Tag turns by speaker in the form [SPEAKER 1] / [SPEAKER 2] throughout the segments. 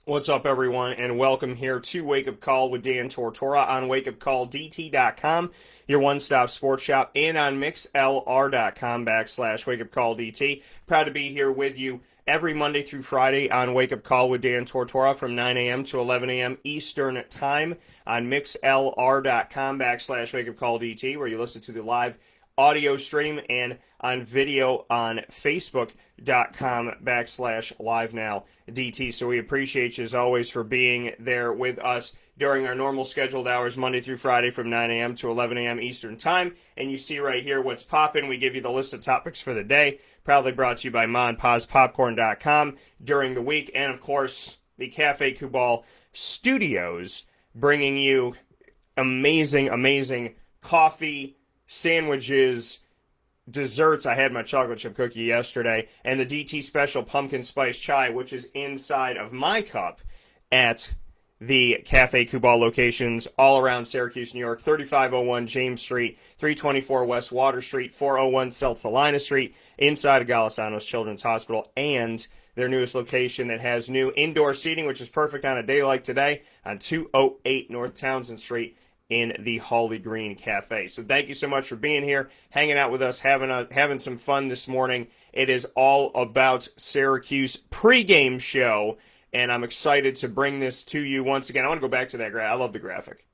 [SPEAKER 1] What's up, everyone, and welcome here to Wake Up Call with Dan Tortora on WakeUpCallDT.com, your one-stop sports shop, and on MixLR.com/WakeUpCallDT. Proud to be here with you every Monday through Friday on Wake Up Call with Dan Tortora from 9 a.m. to 11 a.m. Eastern Time on MixLR.com/WakeUpCallDT, where you listen to the live audio stream and on video on Facebook.com/live now DT. So we appreciate you as always for being there with us during our normal scheduled hours, Monday through Friday from 9 a.m. to 11 a.m. Eastern Time. And you see right here what's popping. We give you the list of topics for the day, proudly brought to you by MonPazPopcorn.com during the week. And of course, the Cafe Kubal Studios bringing you amazing coffee, sandwiches, desserts. I had my chocolate chip cookie yesterday, and the DT Special Pumpkin Spice Chai, which is inside of my cup at the Cafe Kubal locations all around Syracuse, New York, 3501 James Street, 324 West Water Street, 401 South Salina Street, inside of Golisano's Children's Hospital, and their newest location that has new indoor seating, which is perfect on a day like today, on 208 North Townsend Street in the Holly Green Cafe. So thank you so much for being here, hanging out with us, having some fun this morning. It is all about Syracuse pregame show, and I'm excited to bring this to you once again. I want to go back to that graphic. I love the graphic.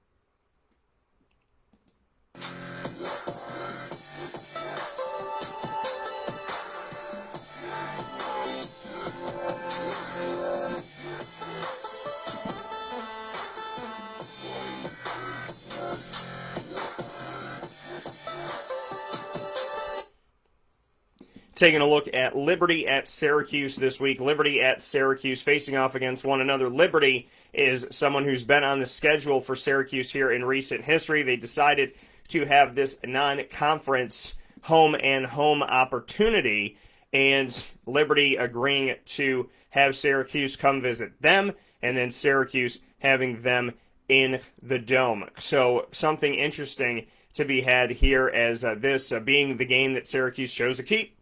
[SPEAKER 1] Taking a look at Liberty at Syracuse this week. Liberty at Syracuse facing off against one another. Liberty is someone who's been on the schedule for Syracuse here in recent history. They decided to have this non-conference home opportunity, and Liberty agreeing to have Syracuse come visit them, and then Syracuse having them in the Dome. So something interesting to be had here as this being the game that Syracuse chose to keep.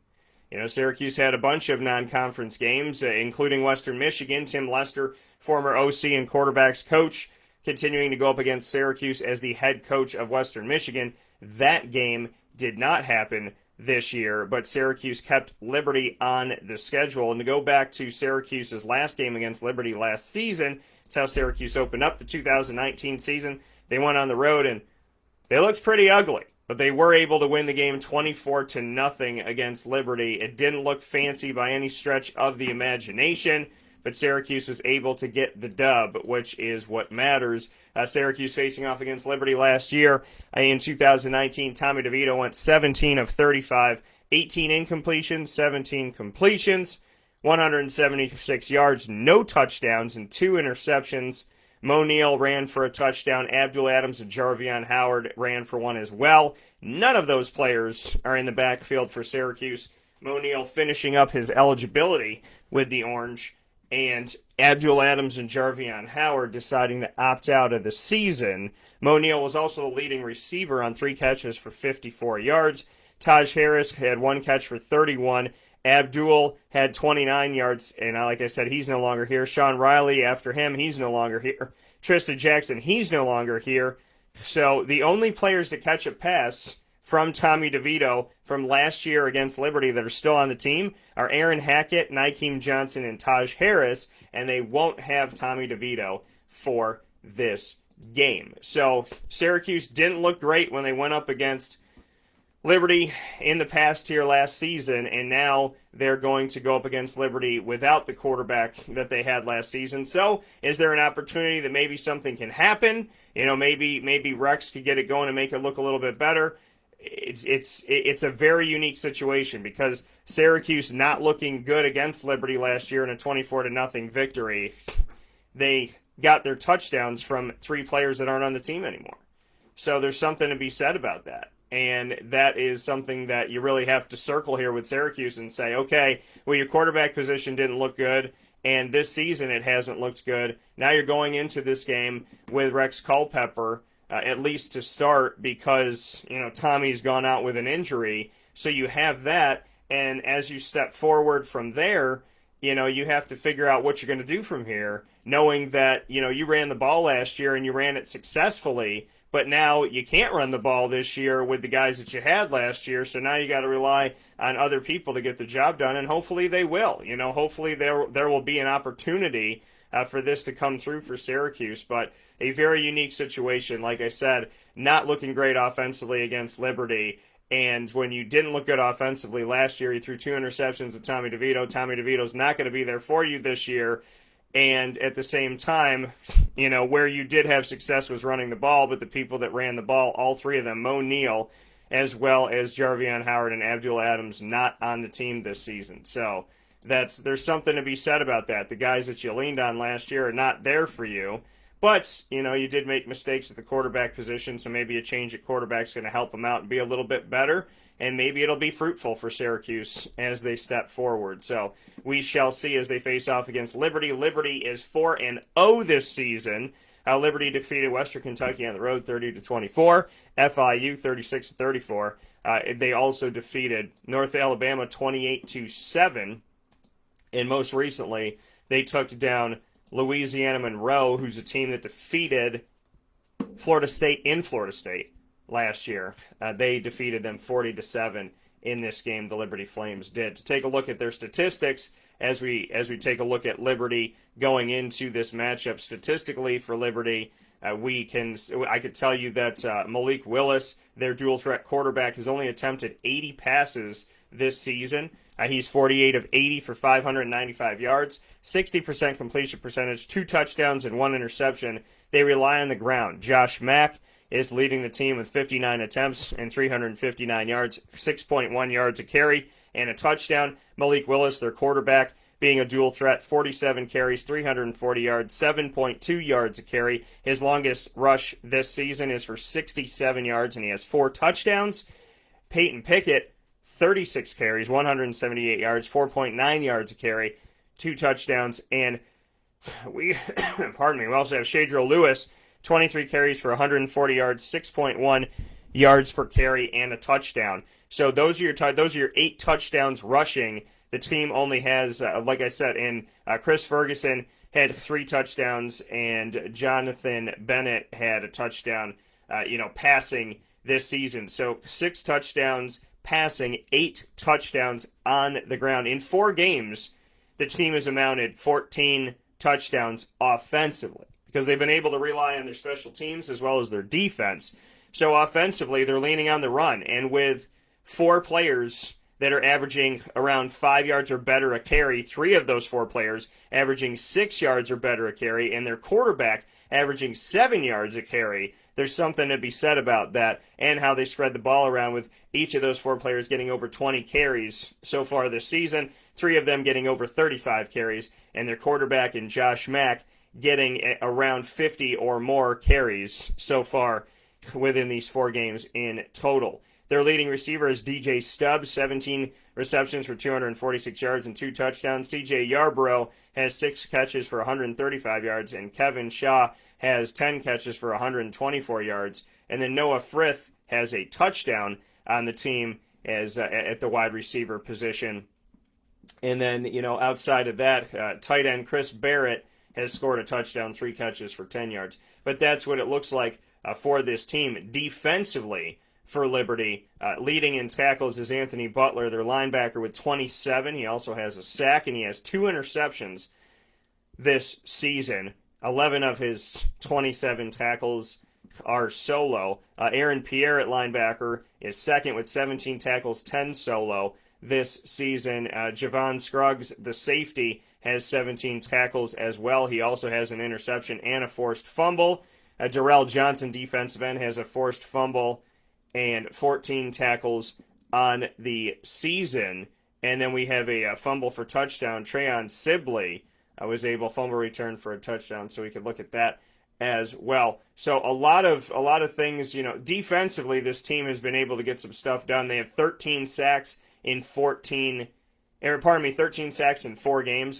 [SPEAKER 1] You know, Syracuse had a bunch of non-conference games, including Western Michigan. Tim Lester, former OC and quarterbacks coach, continuing to go up against Syracuse as the head coach of Western Michigan. That game did not happen this year, but Syracuse kept Liberty on the schedule. And to go back to Syracuse's last game against Liberty last season, it's how Syracuse opened up the 2019 season. They went on the road, and they looked pretty ugly. But they were able to win the game 24-0 against Liberty. It didn't look fancy by any stretch of the imagination, but Syracuse was able to get the dub, which is what matters. Syracuse facing off against Liberty last year in 2019. Tommy DeVito went 17 of 35, 18 incompletions, 17 completions, 176 yards, no touchdowns, and 2 interceptions. Mo Neal ran for a touchdown. Abdul Adams and Jarvion Howard ran for one as well. None of those players are in the backfield for Syracuse. Mo Neal finishing up his eligibility with the Orange, and Abdul Adams and Jarvion Howard deciding to opt out of the season. Mo Neal was also the leading receiver on 3 catches for 54 yards. Taj Harris had 1 catch for 31. Abdul had 29 yards, and like I said, he's no longer here. Sean Riley, after him, he's no longer here. Tristan Jackson, he's no longer here. So the only players to catch a pass from Tommy DeVito from last year against Liberty that are still on the team are Aaron Hackett, Nykeem Johnson, and Taj Harris, and they won't have Tommy DeVito for this game. So Syracuse didn't look great when they went up against Liberty in the past here last season, and now they're going to go up against Liberty without the quarterback that they had last season. So is there an opportunity that maybe something can happen? You know, maybe Rex could get it going and make it look a little bit better. It's a very unique situation because Syracuse not looking good against Liberty last year in a 24-0 victory. They got their touchdowns from 3 players that aren't on the team anymore. So there's something to be said about that. And that is something that you really have to circle here with Syracuse and say, okay, well, your quarterback position didn't look good, and this season it hasn't looked good. Now you're going into this game with Rex Culpepper, at least to start, because, you know, Tommy's gone out with an injury. So you have that, and as you step forward from there, you have to figure out what you're going to do from here, knowing that, you ran the ball last year and you ran it successfully, but now you can't run the ball this year with the guys that you had last year, so now you got to rely on other people to get the job done, and hopefully they will. Hopefully there will be an opportunity for this to come through for Syracuse, but a very unique situation. Like I said, not looking great offensively against Liberty. And when you didn't look good offensively last year, you threw 2 interceptions with Tommy DeVito. Tommy DeVito's not going to be there for you this year. And at the same time, where you did have success was running the ball, but the people that ran the ball, all 3 of them, Mo Neal, as well as Jarvion Howard and Abdul Adams, not on the team this season. So there's something to be said about that. The guys that you leaned on last year are not there for you. But, you did make mistakes at the quarterback position, so maybe a change at quarterback is going to help them out and be a little bit better, and maybe it'll be fruitful for Syracuse as they step forward. So we shall see as they face off against Liberty. Liberty is 4-0 this season. Liberty defeated Western Kentucky on the road 30-24, FIU 36-34. They also defeated North Alabama 28-7, and most recently they took down Louisiana Monroe, who's a team that defeated Florida State in Florida State last year. They defeated them 40-7 in this game. The Liberty Flames did. To take a look at their statistics as we take a look at Liberty going into this matchup, statistically for Liberty, I could tell you that Malik Willis, their dual threat quarterback, has only attempted 80 passes this season. He's 48 of 80 for 595 yards, 60% completion percentage, 2 touchdowns and 1 interception. They rely on the ground. Josh Mack is leading the team with 59 attempts and 359 yards, 6.1 yards a carry and a touchdown. Malik Willis, their quarterback, being a dual threat, 47 carries, 340 yards, 7.2 yards a carry. His longest rush this season is for 67 yards, and he has 4 touchdowns. Peyton Pickett, 36 carries, 178 yards, 4.9 yards a carry, 2 touchdowns, and we also have Shadrill Lewis, 23 carries for 140 yards, 6.1 yards per carry, and a touchdown. So those are your 8 touchdowns rushing. The team only has, like I said, Chris Ferguson had 3 touchdowns, and Jonathan Bennett had a touchdown, passing this season. So 6 touchdowns passing, 8 touchdowns on the ground. In 4 games, the team has amounted 14 touchdowns offensively because they've been able to rely on their special teams as well as their defense. So offensively, they're leaning on the run. And with 4 players that are averaging around 5 yards or better a carry, 3 of those 4 players averaging 6 yards or better a carry, and their quarterback averaging 7 yards a carry, there's something to be said about that and how they spread the ball around, with each of those 4 players getting over 20 carries so far this season, 3 of them getting over 35 carries, and their quarterback and Josh Mack getting around 50 or more carries so far within these 4 games in total. Their leading receiver is DJ Stubbs, 17 receptions for 246 yards and 2 touchdowns. CJ Yarborough has 6 catches for 135 yards, and Kevin Shaw has 10 catches for 124 yards. And then Noah Frith has a touchdown on the team as at the wide receiver position. And then, outside of that, tight end Chris Barrett has scored a touchdown, 3 catches for 10 yards. But that's what it looks like for this team. Defensively for Liberty, leading in tackles is Anthony Butler, their linebacker, with 27. He also has a sack, and he has 2 interceptions this season. 11 of his 27 tackles are solo. Aaron Pierre at linebacker is second with 17 tackles, 10 solo this season. Javon Scruggs, the safety, has 17 tackles as well. He also has an interception and a forced fumble. Darrell Johnson, defensive end, has a forced fumble and 14 tackles on the season. And then we have a fumble for touchdown. Trayon Sibley was able fumble return for a touchdown, so we could look at that as well. So a lot of things, defensively, this team has been able to get some stuff done. They have 13 sacks in 4 games.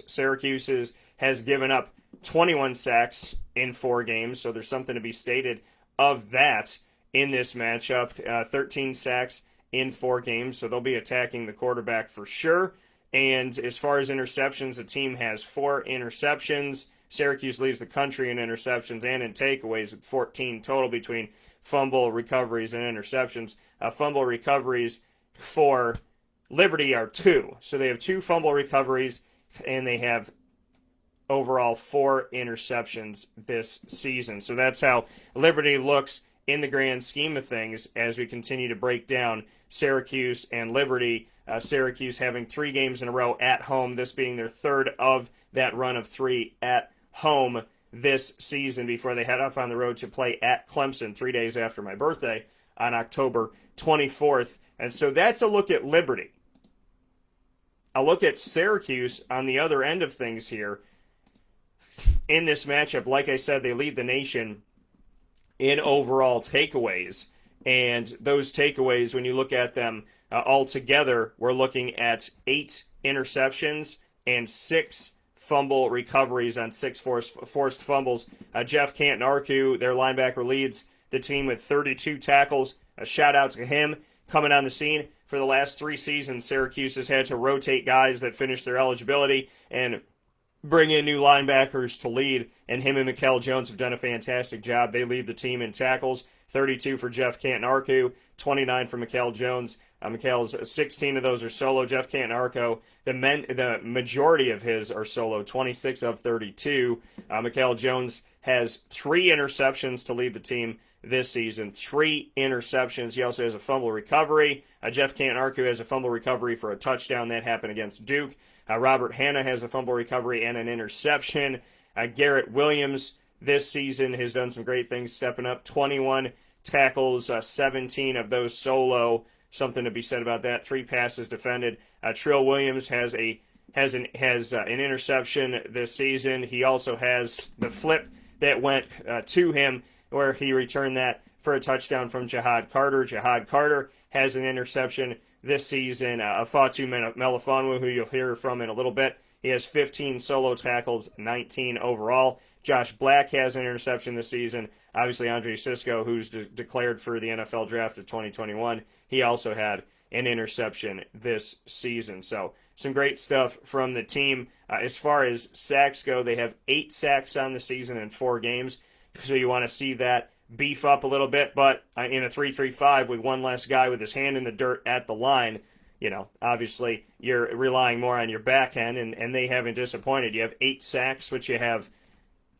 [SPEAKER 1] Syracuse has given up 21 sacks in 4 games, so there's something to be stated of that in this matchup. 13 sacks in 4 games, so they'll be attacking the quarterback for sure. And as far as interceptions, the team has 4 interceptions. Syracuse leads the country in interceptions and in takeaways with 14 total between fumble recoveries and interceptions. Fumble recoveries for Liberty are 2. So they have 2 fumble recoveries, and they have overall 4 interceptions this season. So that's how Liberty looks in the grand scheme of things as we continue to break down Syracuse and Liberty. Syracuse having 3 games in a row at home, this being their 3rd of that run of 3 at home this season before they head off on the road to play at Clemson 3 days after my birthday on October 24th. And so that's a look at Liberty. A look at Syracuse on the other end of things here. In this matchup, like I said, they lead the nation in overall takeaways. And those takeaways, when you look at them all together, we're looking at 8 interceptions and 6 fumble recoveries on 6 forced fumbles. Jeff Canton-Arku, their linebacker, leads the team with 32 tackles. A shout out to him coming on the scene. For the last 3 seasons, Syracuse has had to rotate guys that finish their eligibility and bring in new linebackers to lead, and him and Mikel Jones have done a fantastic job. They lead the team in tackles, 32 for Jeff Canton-Arku, 29 for Mikel Jones. Mikel's 16 of those are solo. Jeff Canton-Arku, the majority of his are solo, 26 of 32. Mikel Jones has 3 interceptions to lead the team this season, 3 interceptions. He also has a fumble recovery. Jeff Canton-Arku has a fumble recovery for a touchdown. That happened against Duke. Robert Hanna has a fumble recovery and an interception. Garrett Williams this season has done some great things, stepping up. 21 tackles, 17 of those solo. Something to be said about that. 3 passes defended. Trill Williams has an interception this season. He also has the flip that went to him, where he returned that for a touchdown from Jihad Carter. Jihad Carter has an interception this season. Ifeatu Melifonwu, who you'll hear from in a little bit, he has 15 solo tackles, 19 overall. Josh Black has an interception this season. Obviously, Andre Cisco, who's declared for the NFL draft of 2021, he also had an interception this season. So some great stuff from the team. As far as sacks go, they have 8 sacks on the season in 4 games. So you want to see that beef up a little bit, but in a 3-3-5 with one less guy with his hand in the dirt at the line, obviously you're relying more on your back end, and they haven't disappointed. You have 8 sacks, but you have,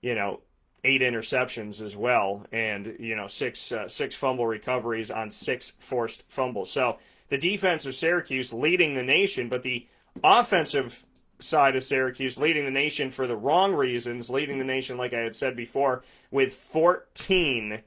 [SPEAKER 1] 8 interceptions as well, and, 6 fumble recoveries on 6 forced fumbles. So the defense of Syracuse leading the nation, but the offensive side of Syracuse leading the nation for the wrong reasons, leading the nation, like I had said before, with 21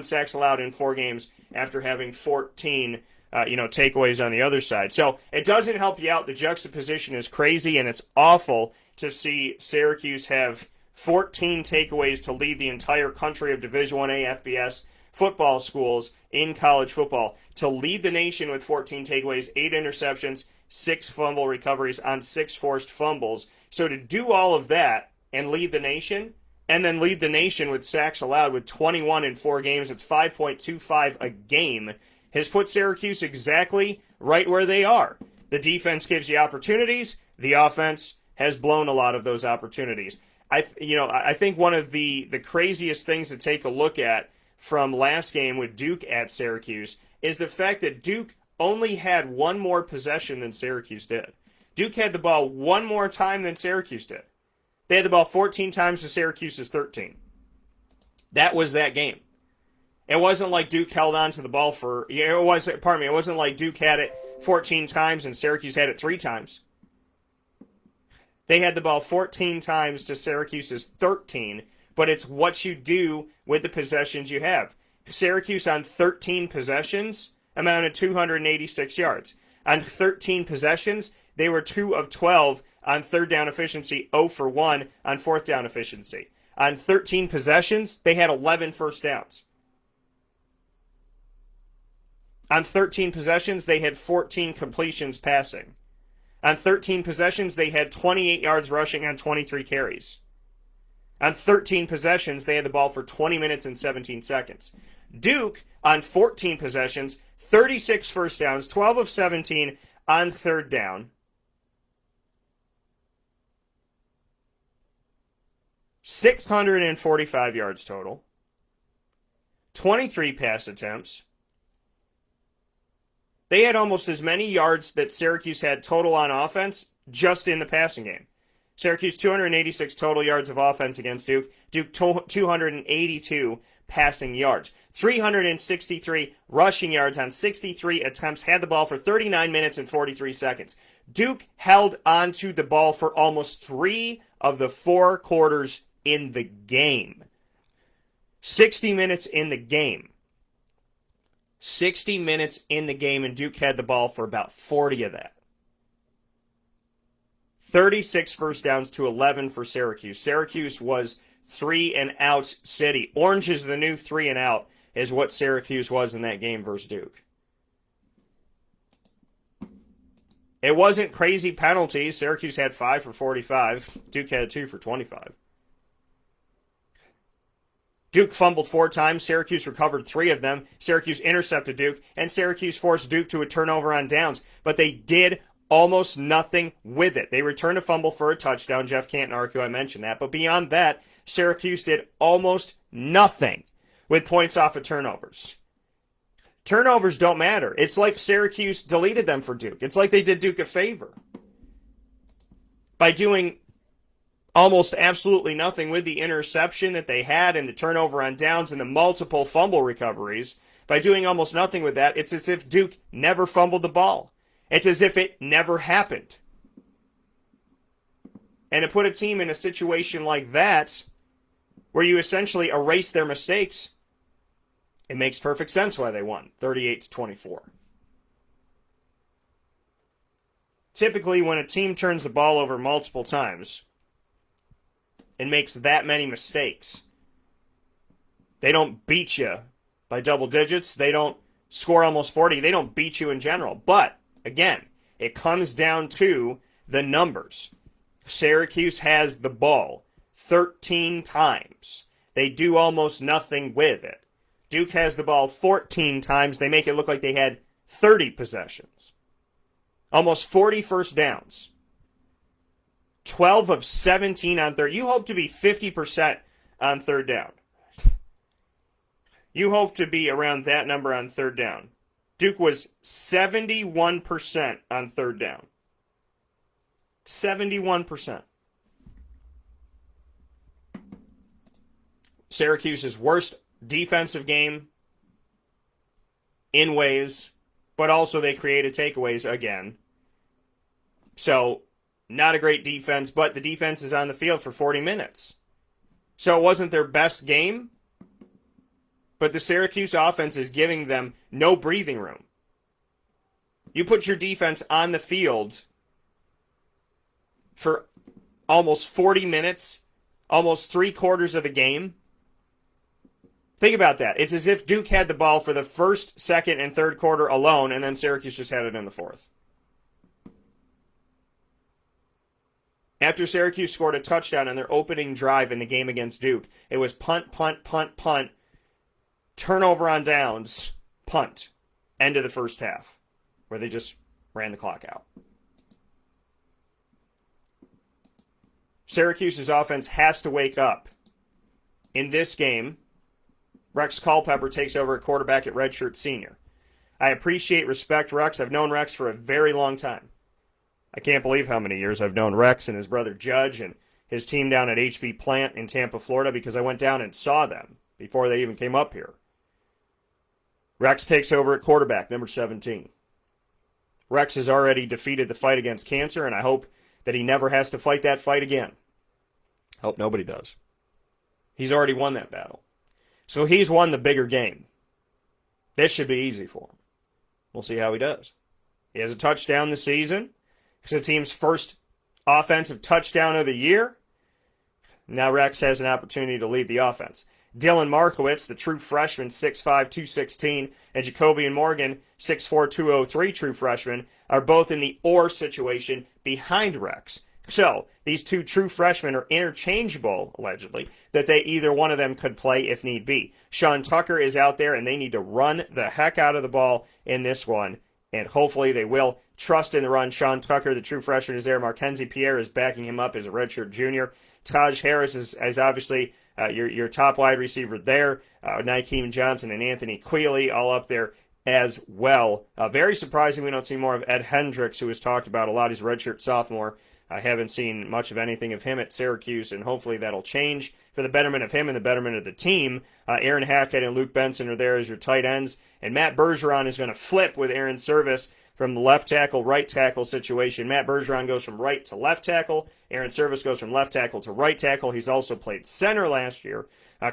[SPEAKER 1] sacks allowed in 4 games after having 14 takeaways on the other side. So it doesn't help you out. The juxtaposition is crazy, and it's awful to see Syracuse have 14 takeaways to lead the entire country of Division I FBS football schools in college football, to lead the nation with 14 takeaways, 8 interceptions, 6 fumble recoveries on 6 forced fumbles. So to do all of that and lead the nation, and then lead the nation with sacks allowed with 21 in 4 games, it's 5.25 a game, has put Syracuse exactly right where they are. The defense gives you opportunities. The offense has blown a lot of those opportunities. I think one of the craziest things to take a look at from last game with Duke at Syracuse is the fact that Duke only had 1 more possession than Syracuse did. Duke had the ball 1 more time than Syracuse did. They had the ball 14 times to Syracuse's 13. That was that game. It wasn't like Duke held on to the ball it wasn't like Duke had it 14 times and Syracuse had it 3 times. They had the ball 14 times to Syracuse's 13, but it's what you do with the possessions you have. Syracuse on 13 possessions amounted to 286 yards. On 13 possessions, they were 2 of 12 on 3rd down efficiency, 0 for 1 on 4th down efficiency. On 13 possessions, they had 11 first downs. On 13 possessions, they had 14 completions passing. On 13 possessions, they had 28 yards rushing on 23 carries. On 13 possessions, they had the ball for 20 minutes and 17 seconds. Duke, on 14 possessions, 36 first downs, 12 of 17 on third down. 645 yards total. 23 pass attempts. They had almost as many yards that Syracuse had total on offense just in the passing game. Syracuse 286 total yards of offense against Duke. Duke 282 passing yards. 363 rushing yards on 63 attempts. Had the ball for 39 minutes and 43 seconds. Duke held onto the ball for almost 3 of the 4 quarters in the game. 60 minutes in the game. 60 minutes in the game, and Duke had the ball for about 40 of that. 36 first downs to 11 for Syracuse. Syracuse was 3-and-out city. Orange is the new 3-and-out, is what Syracuse was in that game versus Duke. It wasn't crazy penalties. Syracuse had 5 for 45. Duke had 2 for 25. Duke fumbled 4 times. Syracuse recovered 3 of them. Syracuse intercepted Duke, and Syracuse forced Duke to a turnover on downs. But they did almost nothing with it. They returned a fumble for a touchdown. Jeff can't argue, I mentioned that. But beyond that, Syracuse did almost nothing with points off of turnovers. Turnovers don't matter. It's like Syracuse deleted them for Duke. It's like they did Duke a favor by doing almost absolutely nothing with the interception that they had and the turnover on downs and the multiple fumble recoveries. By doing almost nothing with that, it's as if Duke never fumbled the ball. It's as if it never happened. And to put a team in a situation like that, where you essentially erase their mistakes, it makes perfect sense why they won, 38-24. Typically, when a team turns the ball over multiple times and makes that many mistakes, they don't beat you by double digits. They don't score almost 40. They don't beat you in general. But, again, it comes down to the numbers. Syracuse has the ball 13 times. They do almost nothing with it. Duke has the ball 14 times. They make it look like they had 30 possessions. Almost 40 first downs. 12 of 17 on third. You hope to be 50% on third down. You hope to be around that number on third down. Duke was 71% on third down. 71%. Syracuse's worst defensive game in ways, but also they created takeaways again. So, not a great defense, but the defense is on the field for 40 minutes. So it wasn't their best game, but the Syracuse offense is giving them no breathing room. You put your defense on the field for almost 40 minutes, almost 3/4 of the game. Think about that. It's as if Duke had the ball for the first, second, and third quarter alone, and then Syracuse just had it in the fourth. After Syracuse scored a touchdown on their opening drive in the game against Duke, it was punt, punt, punt, punt, turnover on downs, punt, end of the first half, where they just ran the clock out. Syracuse's offense has to wake up. In this game, Rex Culpepper takes over at quarterback at redshirt senior. I appreciate, respect Rex. I've known Rex for a very long time. I can't believe how many years I've known Rex and his brother Judge and his team down at HB Plant in Tampa, Florida, because I went down and saw them before they even came up here. Rex takes over at quarterback, number 17. Rex has already defeated the fight against cancer, and I hope that he never has to fight that fight again. Hope nobody does. He's already won that battle. So he's won the bigger game. This should be easy for him. We'll see how he does. He has a touchdown this season. It's the team's first offensive touchdown of the year. Now Rex has an opportunity to lead the offense. Dylan Markowitz, the true freshman, 6'5", 216, and Jacobian Morgan, 6'4", 203, true freshman, are both in the or situation behind Rex. So these two true freshmen are interchangeable, allegedly, that they either one of them could play if need be. Sean Tucker is out there, and they need to run the heck out of the ball in this one, and hopefully they will. Trust in the run. Sean Tucker, the true freshman, is there. Mackenzie Pierre is backing him up as a redshirt junior. Taj Harris is obviously your top wide receiver there. Nykeem Johnson and Anthony Quealy all up there as well. Very surprising we don't see more of Ed Hendricks, who was talked about a lot. He's a redshirt sophomore. I haven't seen much of anything of him at Syracuse, and hopefully that'll change for the betterment of him and the betterment of the team. Aaron Hackett and Luke Benson are there as your tight ends, and Matt Bergeron is going to flip with Aaron Service from the left tackle, right tackle situation. Matt Bergeron goes from right to left tackle. Aaron Service goes from left tackle to right tackle. He's also played center last year.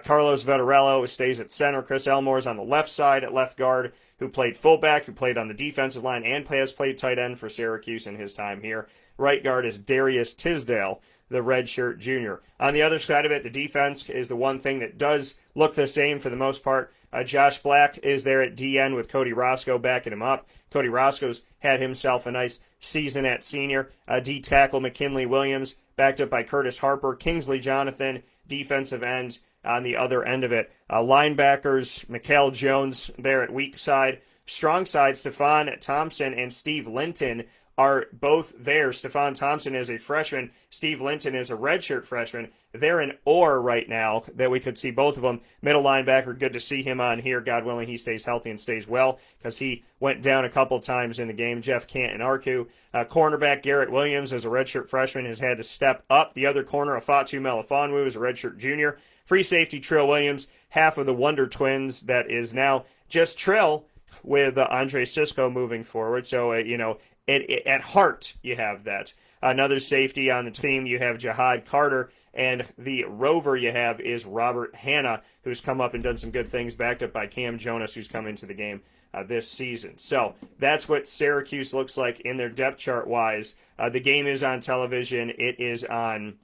[SPEAKER 1] Carlos Vettorello stays at center. Chris Elmore's on the left side at left guard, who played fullback, who played on the defensive line, and has played tight end for Syracuse in his time here. Right guard is Darius Tisdale, the redshirt junior. On the other side of it, the defense is the one thing that does look the same for the most part. Josh Black is there at DN with Cody Roscoe backing him up. Cody Roscoe's had himself a nice season at senior. D tackle McKinley Williams, backed up by Curtis Harper. Kingsley Jonathan, defensive ends on the other end of it. Linebackers, Mikael Jones there at weak side. Strong side, Stephon Thompson and Steve Linton are both there. Stephon Thompson is a freshman. Steve Linton is a redshirt freshman. They're in ore right now that we could see both of them. Middle linebacker, good to see him on here. God willing, he stays healthy and stays well because he went down a couple times in the game. Jeff Canton-Arku. Cornerback Garrett Williams as a redshirt freshman has had to step up. The other corner, Ifeatu Melifonwu, is a redshirt junior. Free safety Trill Williams, half of the Wonder Twins that is now just Trill with Andre Sisco moving forward. So, at heart, you have that. Another safety on the team, you have Jihad Carter, and the rover you have is Robert Hanna, who's come up and done some good things, backed up by Cam Jonas, who's come into the game this season. So that's what Syracuse looks like in their depth chart-wise. The game is on television. It is on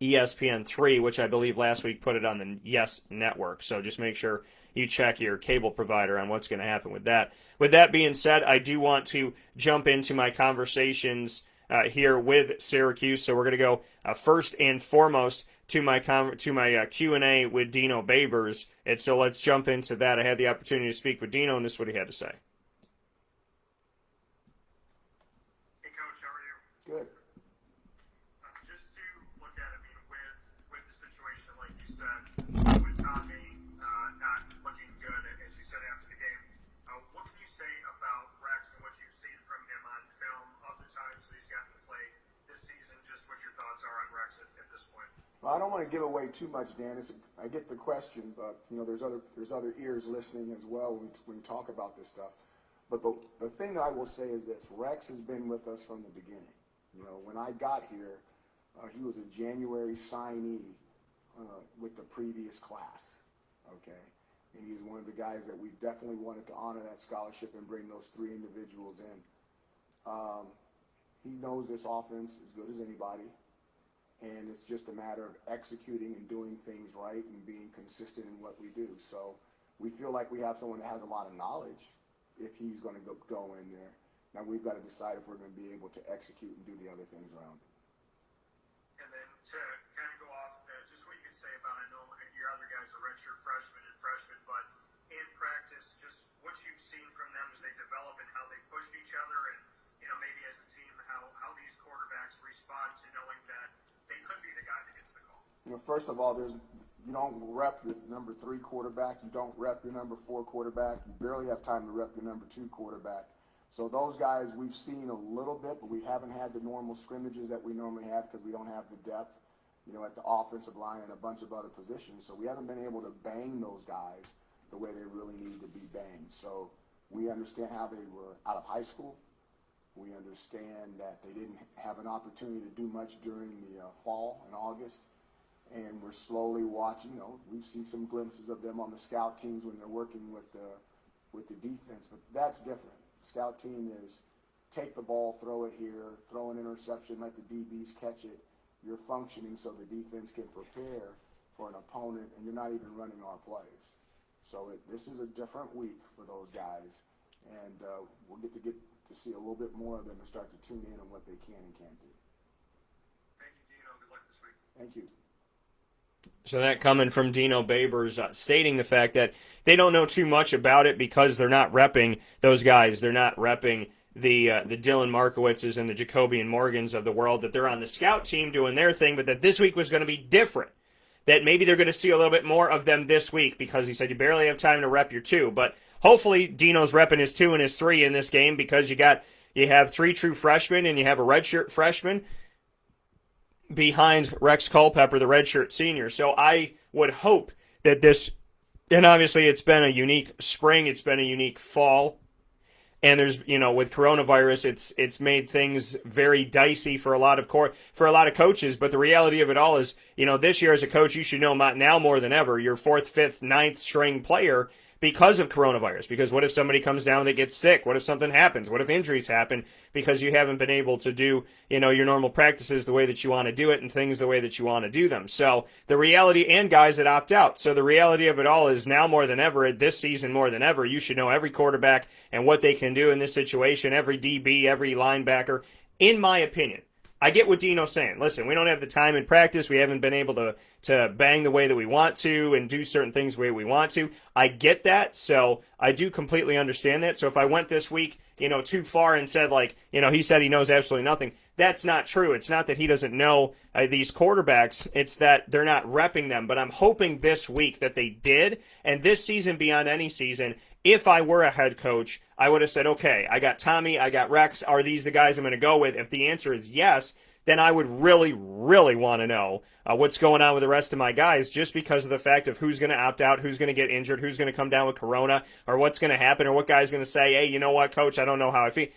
[SPEAKER 1] ESPN3, which I believe last week put it on the Yes Network. So just make sure you check your cable provider on what's going to happen with that. With that being said, I do want to jump into my conversations here with Syracuse. So we're going to go first and foremost to my Q&A with Dino Babers. And so let's jump into that. I had the opportunity to speak with Dino, and this is what he had to say.
[SPEAKER 2] Hey, Coach, how are you?
[SPEAKER 3] Good.
[SPEAKER 2] Just to look at it, with the situation, like you said, with Tommy not looking good, as you said after the game, what can you say about Rex and what you've seen from him on film of the times that he's gotten to play this season? Just what your thoughts are on Rex at this point.
[SPEAKER 3] Well, I don't want to give away too much, Dan. I get the question, but there's other ears listening as well when we talk about this stuff. But the thing that I will say is this: Rex has been with us from the beginning. When I got here, he was a January signee with the previous class. Okay, and he's one of the guys that we definitely wanted to honor that scholarship and bring those three individuals in. He knows this offense as good as anybody. And it's just a matter of executing and doing things right and being consistent in what we do. So we feel like we have someone that has a lot of knowledge if he's going to go in there. Now we've got to decide if we're going to be able to execute and do the other things around it.
[SPEAKER 2] And then to kind of go off of that, just what you can say about, I know your other guys are redshirt freshmen, but in practice, just what you've seen from them as they develop and how they push each other, and maybe as a team, how these quarterbacks respond to knowing that they could be the guy that gets the call.
[SPEAKER 3] First of all, you don't rep your number 3 quarterback. You don't rep your number 4 quarterback. You barely have time to rep your number 2 quarterback. So those guys we've seen a little bit, but we haven't had the normal scrimmages that we normally have because we don't have the depth, at the offensive line and a bunch of other positions. So we haven't been able to bang those guys the way they really need to be banged. So we understand how they were out of high school. We understand that they didn't have an opportunity to do much during the fall in August, and we're slowly watching. We've seen some glimpses of them on the scout teams when they're working with the defense, but that's different. The scout team is take the ball, throw it here, throw an interception, let the DBs catch it. You're functioning so the defense can prepare for an opponent, and you're not even running our plays. So this is a different week for those guys, and we'll get to see a little bit more of them and start to tune in on what they can and can't do. Thank you.
[SPEAKER 1] So that coming from Dino Babers, stating the fact that they don't know too much about it because they're not repping those guys. They're not repping the Dylan Markowitzes and the Jacobian Morgans of the world, that they're on the scout team doing their thing, but that this week was going to be different. That maybe they're going to see a little bit more of them this week because he said you barely have time to rep your 2. But hopefully Dino's repping his 2 and his 3 in this game because you have 3 true freshmen and you have a redshirt freshman behind Rex Culpepper, the redshirt senior. So I would hope that this, and obviously it's been a unique spring, it's been a unique fall, and there's, with coronavirus, it's made things very dicey for a lot of coaches. But the reality of it all is, this year as a coach, you should know now more than ever, your 4th, 5th, 9th string player, because of coronavirus. Because what if somebody comes down that gets sick? What if something happens? What if injuries happen because you haven't been able to do, your normal practices the way that you want to do it and things the way that you want to do them? So the reality, and guys that opt out. So the reality of it all is now more than ever, this season more than ever, you should know every quarterback and what they can do in this situation, every DB, every linebacker, in my opinion. I get what Dino's saying. Listen, we don't have the time in practice. We haven't been able to bang the way that we want to and do certain things the way we want to. I get that, so I do completely understand that. So if I went this week, too far and said, he said he knows absolutely nothing, that's not true. It's not that he doesn't know these quarterbacks. It's that they're not repping them. But I'm hoping this week that they did, and this season beyond any season, if I were a head coach, I would have said, okay, I got Tommy, I got Rex. Are these the guys I'm going to go with? If the answer is yes, then I would really, really want to know what's going on with the rest of my guys, just because of the fact of who's going to opt out, who's going to get injured, who's going to come down with corona, or what's going to happen, or what guy's going to say, hey, you know what, coach, I don't know how I feel.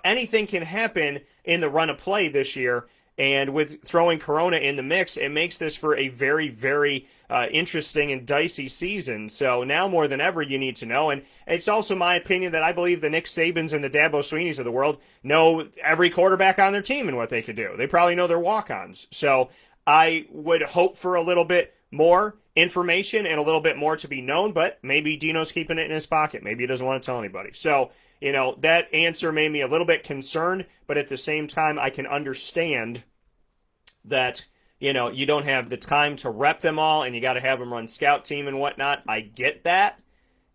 [SPEAKER 1] Anything can happen in the run of play this year. And with throwing corona in the mix, it makes this for a very, very interesting and dicey season. So now more than ever, you need to know. And it's also my opinion that I believe the Nick Sabans and the Dabo Sweeneys of the world know every quarterback on their team and what they could do. They probably know their walk-ons. So I would hope for a little bit more information and a little bit more to be known, but maybe Dino's keeping it in his pocket. Maybe he doesn't want to tell anybody. So, that answer made me a little bit concerned, but at the same time, I can understand that, you don't have the time to rep them all and you got to have them run scout team and whatnot. I get that.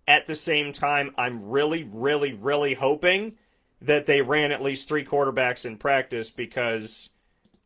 [SPEAKER 1] At the same time, I'm really, really, really hoping that they ran at least 3 quarterbacks in practice, because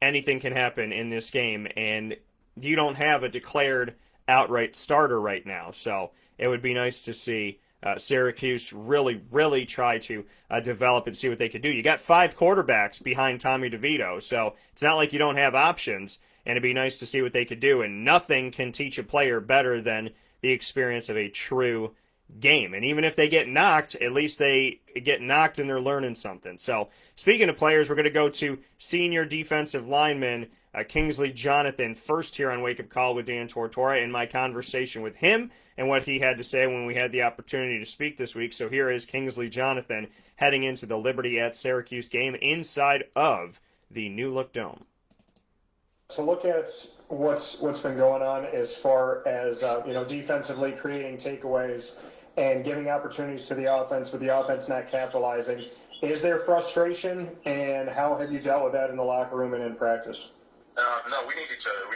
[SPEAKER 1] anything can happen in this game and you don't have a declared outright starter right now. So it would be nice to see Syracuse really, really try to develop and see what they could do. You got 5 quarterbacks behind Tommy DeVito, so it's not like you don't have options, and it'd be nice to see what they could do. And nothing can teach a player better than the experience of a true game. And even if they get knocked, at least they get knocked and they're learning something. So speaking of players, we're going to go to senior defensive lineman Kingsley Jonathan first here on Wake Up Call with Dan Tortora, in my conversation with him and what he had to say when we had the opportunity to speak this week. So here is Kingsley Jonathan heading into the Liberty at Syracuse game inside of the New Look Dome.
[SPEAKER 4] So look at what's been going on as far as defensively creating takeaways and giving opportunities to the offense, with the offense not capitalizing. Is there frustration, and how have you dealt with that in the locker room and in practice?
[SPEAKER 5] No, we need each other.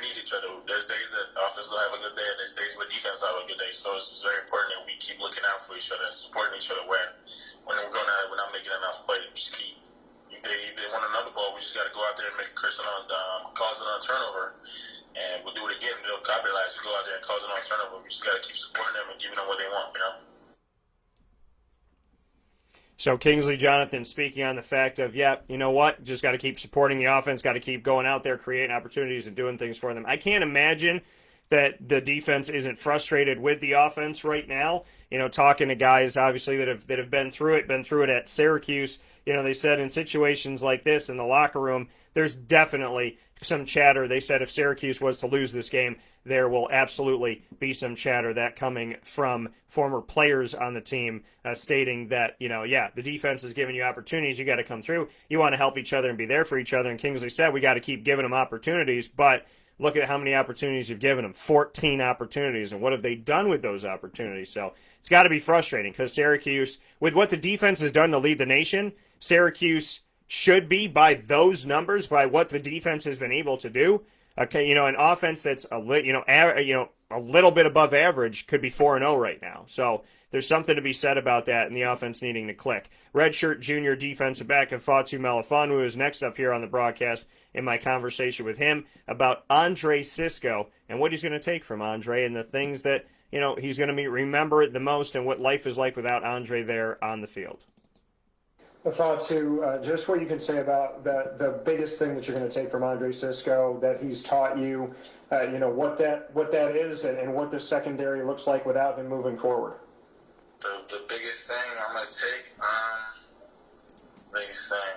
[SPEAKER 5] There's days that offense will have a good day, and there's days where defense will have a good day. So it's very important that we keep looking out for each other and supporting each other. When we're not making enough plays, we just keep. If they want another ball, we just got to go out there and make cause it on turnover, and we'll do it again. They'll capitalize. We go out there and cause it on turnover. We just got to keep supporting them and giving them what they want.
[SPEAKER 1] So Kingsley Jonathan speaking on the fact of, you know what, just got to keep supporting the offense, got to keep going out there, creating opportunities and doing things for them. I can't imagine that the defense isn't frustrated with the offense right now. Talking to guys, obviously, that have been through it at Syracuse, they said in situations like this in the locker room, there's definitely some chatter. They said if Syracuse was to lose this game, there will absolutely be some chatter that coming from former players on the team stating that, the defense is giving you opportunities. You got to come through. You want to help each other and be there for each other. And Kingsley said, we got to keep giving them opportunities, but look at how many opportunities you've given them, 14 opportunities. And what have they done with those opportunities? So it's got to be frustrating, because Syracuse, with what the defense has done to lead the nation, Syracuse should be, by those numbers, by what the defense has been able to do, Okay, an offense that's a little bit above average could be 4-0 right now. So there's something to be said about that and the offense needing to click. Redshirt junior defensive back Ifeatu Melifonwu is next up here on the broadcast in my conversation with him about Andre Cisco and what he's going to take from Andre and the things that, he's going to remember it the most and what life is like without Andre there on the field.
[SPEAKER 4] Ifeatu, just what you can say about the biggest thing that you're going to take from Andre Cisco that he's taught you, what that is and what the secondary looks like without him moving forward.
[SPEAKER 5] The biggest thing I'm gonna take, biggest thing.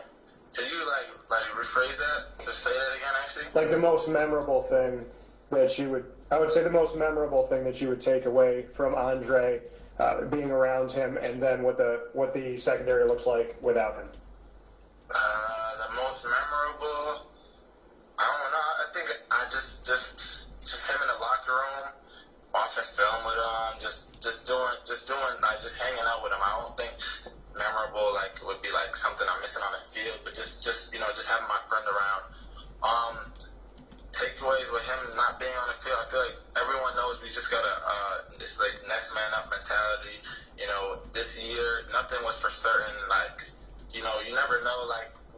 [SPEAKER 5] Could you like rephrase that? Just say that again, actually.
[SPEAKER 4] Like the most memorable thing that I would say the most memorable thing that you would take away from Andre, being around him, and then what the secondary looks like without him.
[SPEAKER 5] The most memorable, I don't know. I think I just him in the locker room, watching film with him, just doing like just hanging out with him. I don't think memorable would be like something I'm missing on the field, but just having my friend around. Takeaways with him not being on the field, I feel like everyone knows we just gotta this like next man up mentality. This year nothing was for certain. You never know.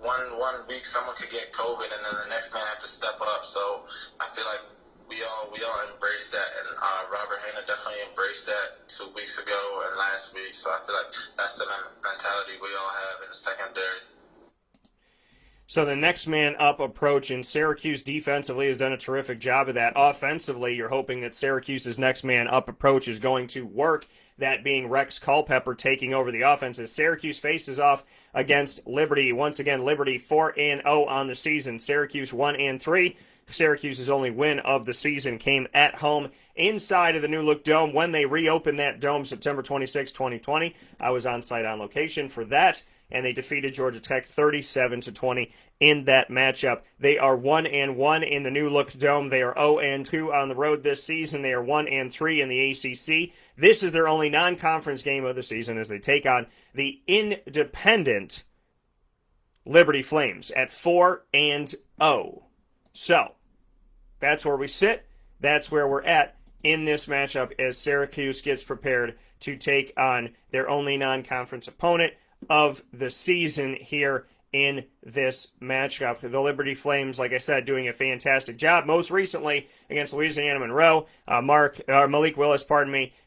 [SPEAKER 5] One week someone could get COVID and then the next man have to step up. So I feel like we all embraced that, and Robert Hanna definitely embraced that 2 weeks ago and last week. So I feel like that's the mentality we all have in the secondary.
[SPEAKER 1] So the next man up approach, and Syracuse defensively has done a terrific job of that. Offensively, you're hoping that Syracuse's next man up approach is going to work, that being Rex Culpepper taking over the offense as Syracuse faces off against Liberty. Once again, Liberty 4-0 on the season. Syracuse 1-3. Syracuse's only win of the season came at home inside of the New Look Dome when they reopened that dome September 26, 2020. I was on site on location for that, and they defeated Georgia Tech 37-20 in that matchup. They are 1-1 in the New Look Dome. They are 0-2 on the road this season. They are 1-3 in the ACC. This is their only non-conference game of the season as they take on the independent Liberty Flames at 4-0. So, that's where we sit. That's where we're at in this matchup as Syracuse gets prepared to take on their only non-conference opponent of the season here in this matchup. The Liberty Flames, like I said, doing a fantastic job. Most recently against Louisiana Monroe, Malik Willis,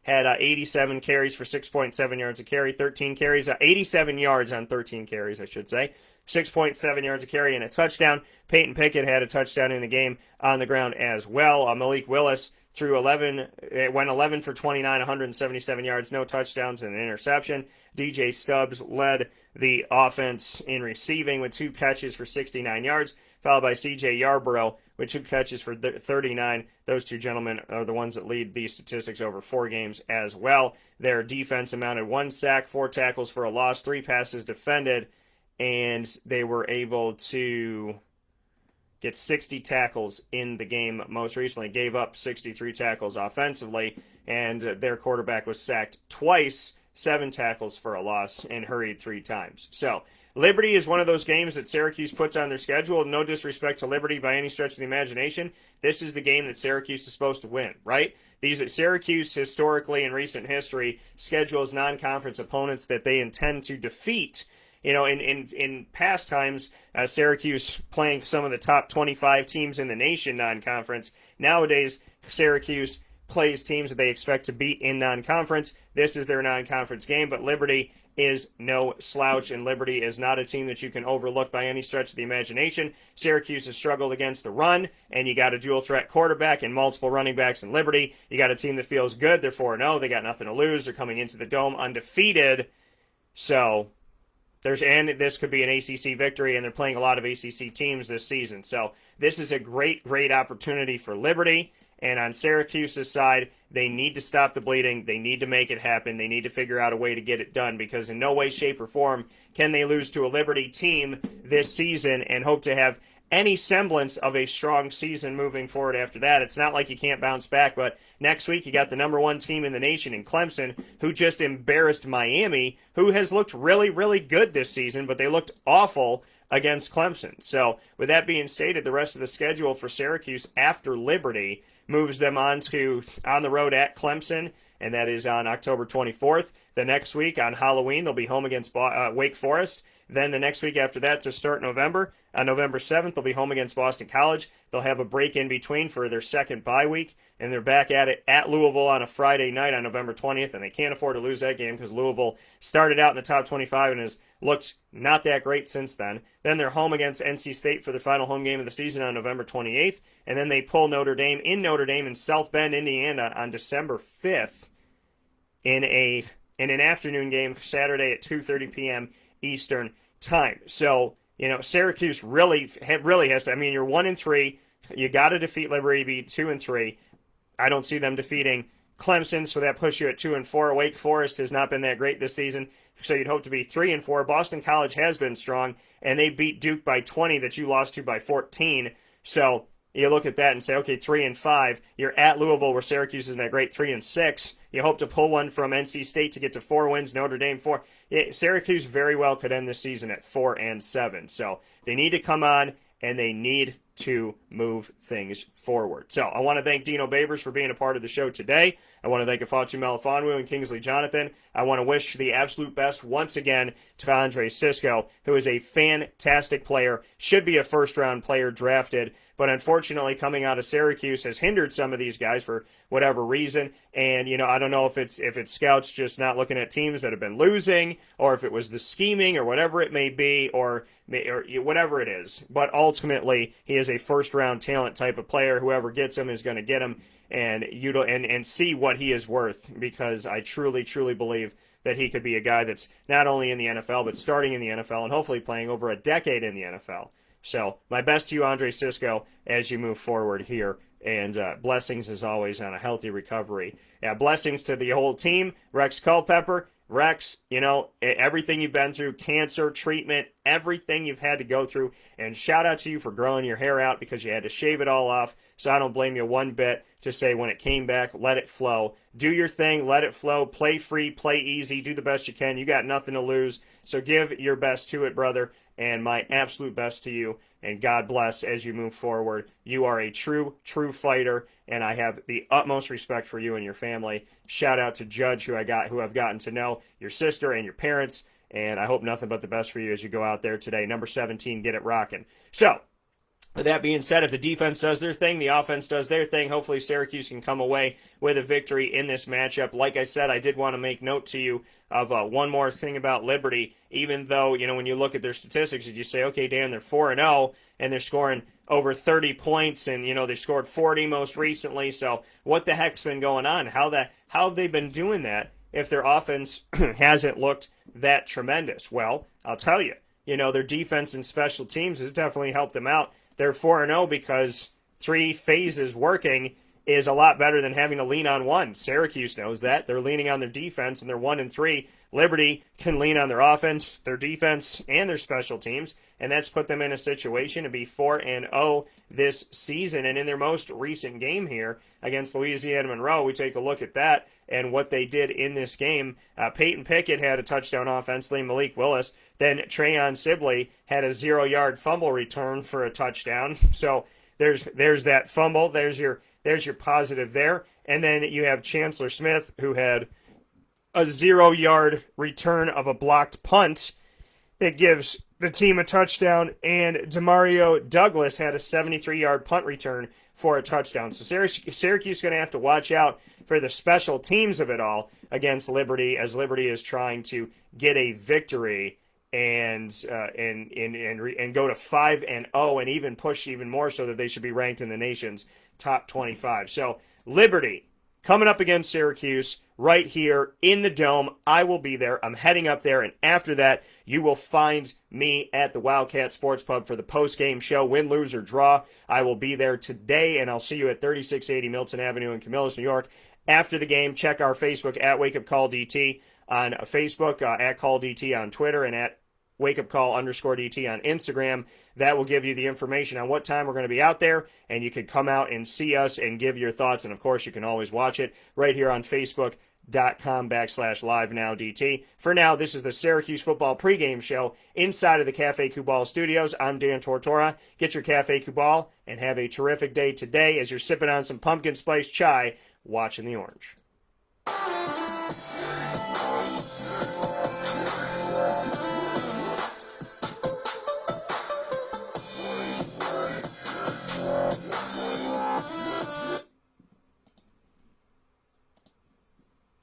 [SPEAKER 1] had 87 carries for 6.7 yards a carry, 13 carries, 87 yards on 13 carries, I should say. 6.7 yards a carry and a touchdown. Peyton Pickett had a touchdown in the game on the ground as well. Malik Willis went 11 for 29, 177 yards, no touchdowns and an interception. DJ Stubbs led the offense in receiving with 2 catches for 69 yards, followed by CJ Yarborough with 2 catches for 39. Those two gentlemen are the ones that lead these statistics over 4 games as well. Their defense amounted 1 sack, 4 tackles for a loss, 3 passes defended, and they were able to get 60 tackles in the game most recently, gave up 63 tackles offensively, and their quarterback was sacked twice, 7 tackles for a loss, and hurried 3 times. So, Liberty is one of those games that Syracuse puts on their schedule. No disrespect to Liberty by any stretch of the imagination. This is the game that Syracuse is supposed to win, right? Syracuse, historically, in recent history, schedules non-conference opponents that they intend to defeat. In past times, Syracuse playing some of the top 25 teams in the nation non-conference. Nowadays, Syracuse plays teams that they expect to beat in non-conference. This is their non-conference game, but Liberty is no slouch, and Liberty is not a team that you can overlook by any stretch of the imagination. Syracuse has struggled against the run, and you got a dual-threat quarterback and multiple running backs in Liberty. You got a team that feels good. They're 4-0. They got nothing to lose. They're coming into the Dome undefeated. So this could be an ACC victory, and they're playing a lot of ACC teams this season. So this is a great, great opportunity for Liberty. And on Syracuse's side, they need to stop the bleeding. They need to make it happen. They need to figure out a way to get it done, because in no way, shape, or form can they lose to a Liberty team this season and hope to have any semblance of a strong season moving forward after that. It's not like you can't bounce back, but next week you got the number 1 team in the nation in Clemson, who just embarrassed Miami, who has looked really, really good this season, but they looked awful against Clemson. So with that being stated, the rest of the schedule for Syracuse after Liberty moves them on the road at Clemson, and that is on October 24th. The next week on Halloween, they'll be home against Wake Forest. Then the next week after that, to start November, on November 7th, they'll be home against Boston College. They'll have a break in between for their second bye week, and they're back at it at Louisville on a Friday night on November 20th, and they can't afford to lose that game because Louisville started out in the top 25 and has looked not that great since then. Then they're home against NC State for their final home game of the season on November 28th, and then they pull Notre Dame in South Bend, Indiana on December 5th in an afternoon game Saturday at 2:30 p.m. Eastern time. So, Syracuse really has to. I mean, you're 1-3. You got to defeat Liberty, be 2-3. I don't see them defeating Clemson, so that puts you at 2-4. Wake Forest has not been that great this season, so you'd hope to be 3-4. Boston College has been strong, and they beat Duke by 20 that you lost to by 14. So you look at that and say, okay, 3-5. You're at Louisville, where Syracuse isn't that great, 3-6. You hope to pull one from NC State to get to 4 wins. Notre Dame 4. Syracuse very well could end this season at 4-7. So they need to come on, and they need to move things forward. So I want to thank Dino Babers for being a part of the show today. I want to thank Ifeatu Melifonwu and Kingsley Jonathan. I want to wish the absolute best once again to Andre Cisco, who is a fantastic player, should be a first-round player drafted, but unfortunately coming out of Syracuse has hindered some of these guys for whatever reason. And, I don't know if it's scouts just not looking at teams that have been losing, or if it was the scheming or whatever it may be, or whatever it is. But ultimately, he is a first-round talent type of player. Whoever gets him is going to get him and see what he is worth, because I truly, truly believe that he could be a guy that's not only in the NFL, but starting in the NFL and hopefully playing over a decade in the NFL. So my best to you, Andre Cisco, as you move forward here. And blessings, as always, on a healthy recovery. Blessings to the whole team. Rex Culpepper. Rex, everything you've been through, cancer, treatment, everything you've had to go through. And shout out to you for growing your hair out because you had to shave it all off. So I don't blame you one bit to say when it came back, let it flow. Do your thing, let it flow. Play free, play easy, do the best you can. You got nothing to lose. So give your best to it, brother. And my absolute best to you. And God bless as you move forward. You are a true, true fighter, and I have the utmost respect for you and your family. Shout out to Judge, who I've gotten to know, your sister and your parents, and I hope nothing but the best for you as you go out there today. Number 17, get it rocking. So, with that being said, if the defense does their thing, the offense does their thing. Hopefully Syracuse can come away with a victory in this matchup. Like I said, I did want to make note to you of one more thing about Liberty. Even though, when you look at their statistics, you say, okay, Dan, they're 4-0, and they're scoring over 30 points, and, they scored 40 most recently. So what the heck's been going on? How have they been doing that if their offense hasn't looked that tremendous? Well, I'll tell you, their defense and special teams has definitely helped them out. They're 4-0 because 3 phases working is a lot better than having to lean on one. Syracuse knows that. They're leaning on their defense, and they're 1-3. Liberty can lean on their offense, their defense, and their special teams, and that's put them in a situation to be 4-0 this season. And in their most recent game here against Louisiana Monroe, we take a look at that and what they did in this game. Peyton Pickett had a touchdown offensively, Malik Willis. Then Trayon Sibley had a 0-yard fumble return for a touchdown. So there's that fumble. There's your positive there. And then you have Chancellor Smith, who had a 0-yard return of a blocked punt that gives the team a touchdown. And Demario Douglas had a 73-yard punt return for a touchdown. So Syracuse is going to have to watch out for the special teams of it all against Liberty, as Liberty is trying to get a victory and go to 5-0 and even push even more so that they should be ranked in the nation's top 25. So Liberty coming up against Syracuse right here in the Dome. I will be there. I'm heading up there, and after that, you will find me at the Wildcat Sports Pub for the post-game show, win, lose, or draw. I will be there today, and I'll see you at 3680 Milton Avenue in Camillus, New York. After the game, check our Facebook at WakeUpCallDT on Facebook, at CallDT on Twitter, and at WakeUpCall_DT on Instagram. That will give you the information on what time we're going to be out there, and you can come out and see us and give your thoughts. And, of course, you can always watch it right here on Facebook youtube.com/live now DT. For now, this is the Syracuse football pregame show inside of the Cafe Kubal studios. I'm Dan Tortora. Get your Cafe Kubal and have a terrific day today as you're sipping on some pumpkin spice chai watching the Orange.